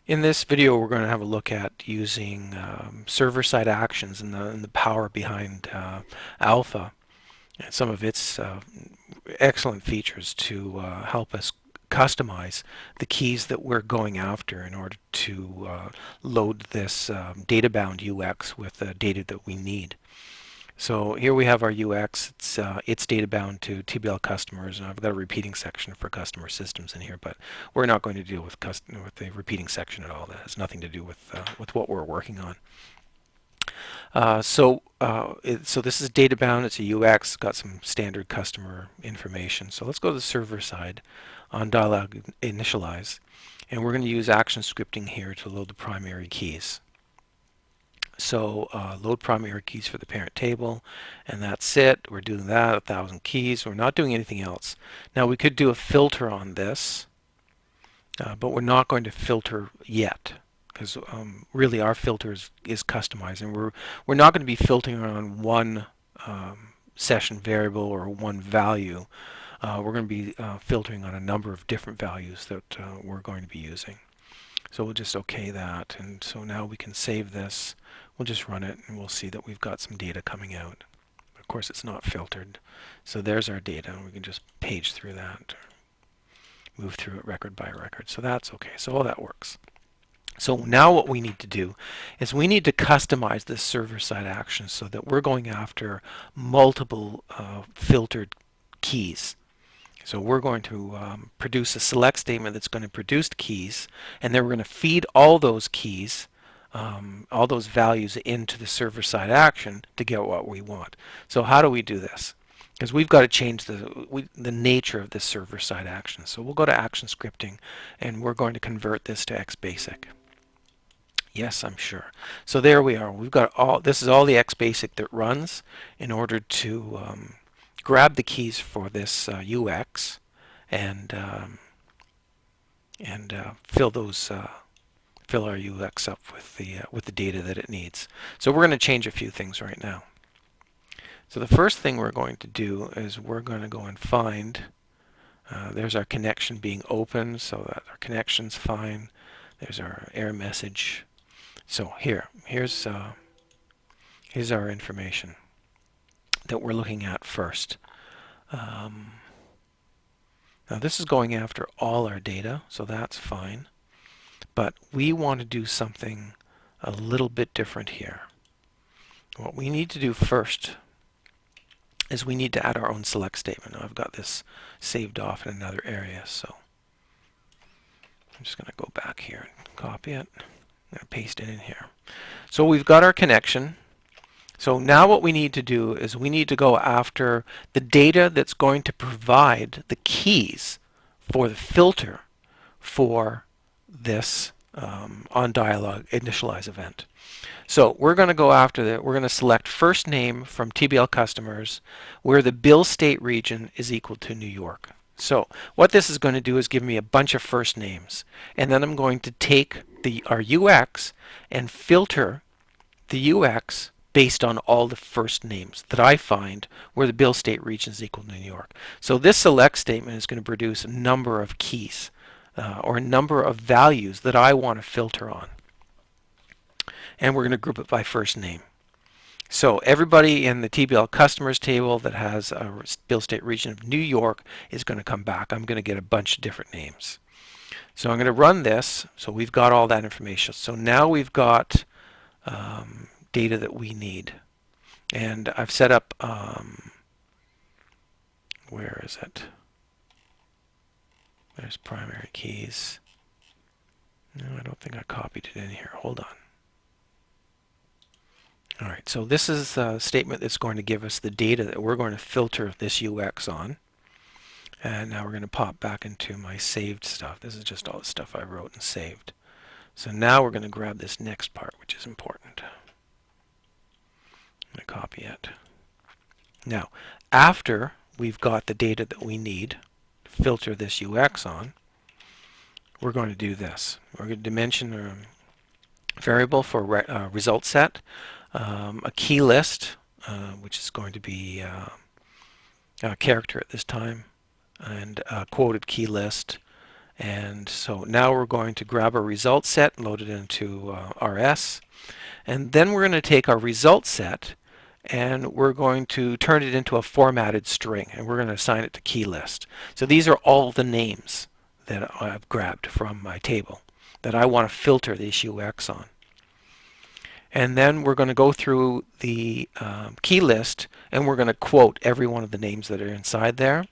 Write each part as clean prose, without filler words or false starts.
In this video, we're going to have a look at using server-side actions and the power behind Alpha and some of its excellent features to help us customize the keys that we're going after in order to load this data-bound UX with the data that we need. So here we have our UX. It's data bound to TBL customers, and I've got a repeating section for customer systems in here, but we're not going to deal with the repeating section at all. That has nothing to do with what we're working on. So this is data bound. It's a UX. It's got some standard customer information. So let's go to the server side on dialog initialize, and we're going to use action scripting here to load the primary keys. So load primary keys for the parent table, and that's it. We're doing that, 1,000 keys. We're not doing anything else. Now we could do a filter on this, but we're not going to filter yet, because really our filter is customized, and we're not going to be filtering on one session variable or one value. We're going to be filtering on a number of different values that we're going to be using. So we'll just OK that, and so now we can save this. We'll just run it, and we'll see that we've got some data coming out. Of course, it's not filtered. So there's our data, and we can just page through that, move through it record by record. So that's OK. So all that works. So now what we need to do is we need to customize this server-side action so that we're going after multiple filtered keys. So we're going to produce a select statement that's going to produce keys, and then we're going to feed all those keys, all those values into the server-side action to get what we want. So how do we do this? Because we've got to change the nature of this server-side action. So we'll go to action scripting, and we're going to convert this to XBasic. Yes, I'm sure. So there we are. We've got all. This is all the XBasic that runs in order to grab the keys for this UX and fill our UX up with the data that it needs. So we're going to change a few things right now. So the first thing we're going to do is we're going to go and find. There's our connection being open, so that our connection's fine. There's our error message. So here's our information that we're looking at first. Now this is going after all our data, so that's fine. But we want to do something a little bit different here. What we need to do first is we need to add our own select statement. Now I've got this saved off in another area, so I'm just going to go back here and copy it. I'm going to paste it in here. So we've got our connection. So now what we need to do is we need to go after the data that's going to provide the keys for the filter for this on dialog initialize event. So we're going to go after that. We're going to select first name from TBL customers where the bill state region is equal to New York. So what this is going to do is give me a bunch of first names, and then I'm going to take our UX and filter the UX based on all the first names that I find where the bill state region is equal to New York. So this select statement is going to produce a number of keys or a number of values that I want to filter on. And we're going to group it by first name. So everybody in the TBL customers table that has a bill state region of New York is going to come back. I'm going to get a bunch of different names. So I'm going to run this. So we've got all that information. So now we've got data that we need. And I've set up, where is it? There's primary keys. No, I don't think I copied it in here. Hold on. All right, so this is a statement that's going to give us the data that we're going to filter this UX on. And now we're going to pop back into my saved stuff. This is just all the stuff I wrote and saved. So now we're going to grab this next part, which is important. I'm going to copy it. Now, after we've got the data that we need to filter this UX on, we're going to do this. We're going to dimension a variable for result set, a key list, which is going to be a character at this time, and a quoted key list, And so now we're going to grab our result set, load it into RS, and then we're going to take our result set and we're going to turn it into a formatted string, and we're going to assign it to key list. So these are all the names that I've grabbed from my table that I want to filter this UX on. And then we're going to go through the key list and we're going to quote every one of the names that are inside there.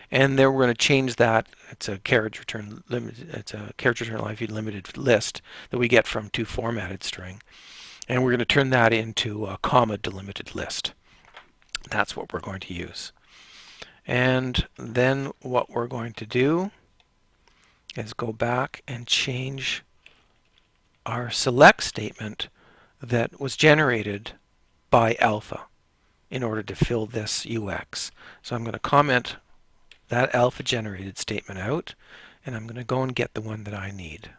And then we're going to change that. It's a carriage return limited. It's a carriage return live feed limited list that we get from toFormatted string, and we're going to turn that into a comma delimited list. That's what we're going to use. And then what we're going to do is go back and change our select statement that was generated by alpha in order to fill this UX. So I'm going to comment that alpha generated statement out, and I'm going to go and get the one that I need,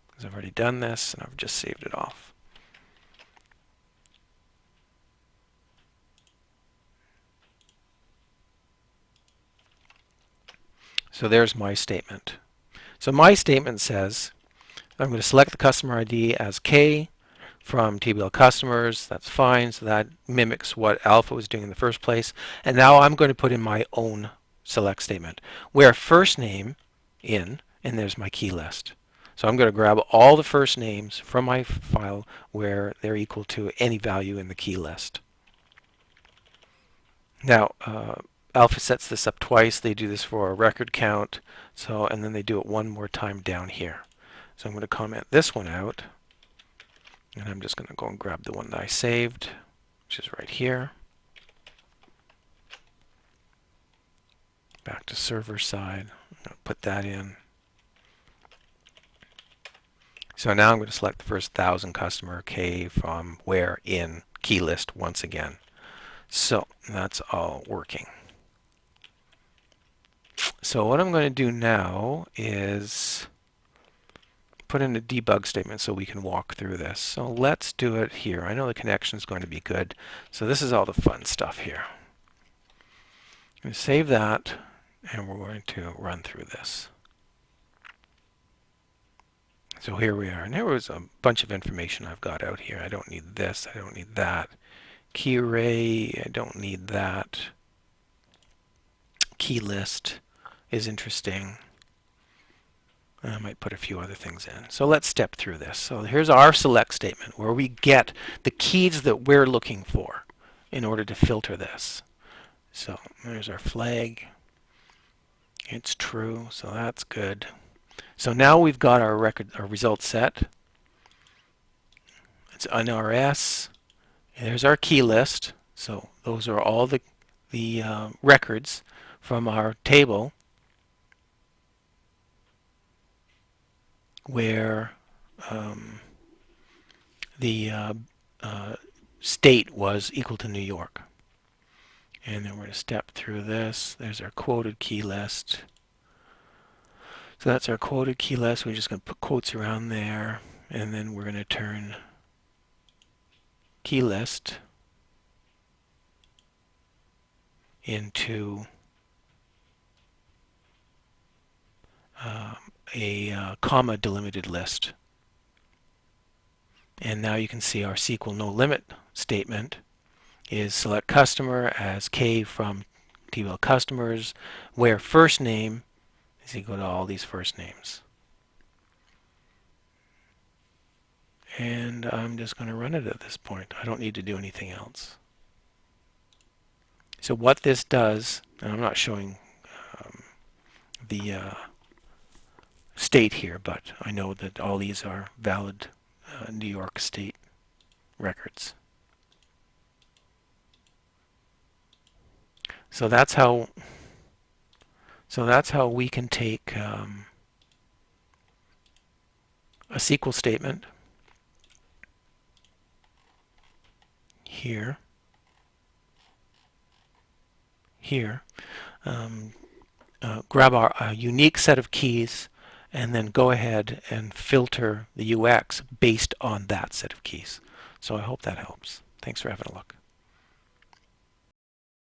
because I've already done this and I've just saved it off. So there's my statement. So my statement says I'm going to select the customer ID as K from TBL customers. That's fine. So that mimics what alpha was doing in the first place. And now I'm going to put in my own select statement where first name in, and there's my key list. So I'm going to grab all the first names from my file where they're equal to any value in the key list. Now alpha sets this up twice. They do this for a record count, so, and then they do it one more time down here. So I'm going to comment this one out, and I'm just going to go and grab the one that I saved, which is right here. Back to server side, I'm going to put that in. So now I'm going to select the first 1,000 customer K from where in key list once again. So that's all working. So what I'm going to do now is put in a debug statement so we can walk through this. So let's do it here. I know the connection is going to be good. So this is all the fun stuff here. I'm going to save that, and we're going to run through this. So here we are, and there was a bunch of information I've got out here. I don't need this, I don't need that. Key array, I don't need that. Key list is interesting. I might put a few other things in. So let's step through this. So here's our select statement where we get the keys that we're looking for in order to filter this. So there's our flag. It's true, so that's good. So now we've got our result set. It's on RS. There's our key list. So those are all the records from our table where the state was equal to New York. And then we're going to step through this. There's our quoted key list. So that's our quoted key list. We're just going to put quotes around there. And then we're going to turn key list into a comma delimited list. And now you can see our SQL no limit statement is select customer as K from TBL customers, where first name is equal to all these first names. And I'm just going to run it at this point. I don't need to do anything else. So what this does, and I'm not showing the state here, but I know that all these are valid New York State records. So that's how we can take a SQL statement here, grab our unique set of keys, and then go ahead and filter the UX based on that set of keys. So I hope that helps. Thanks for having a look.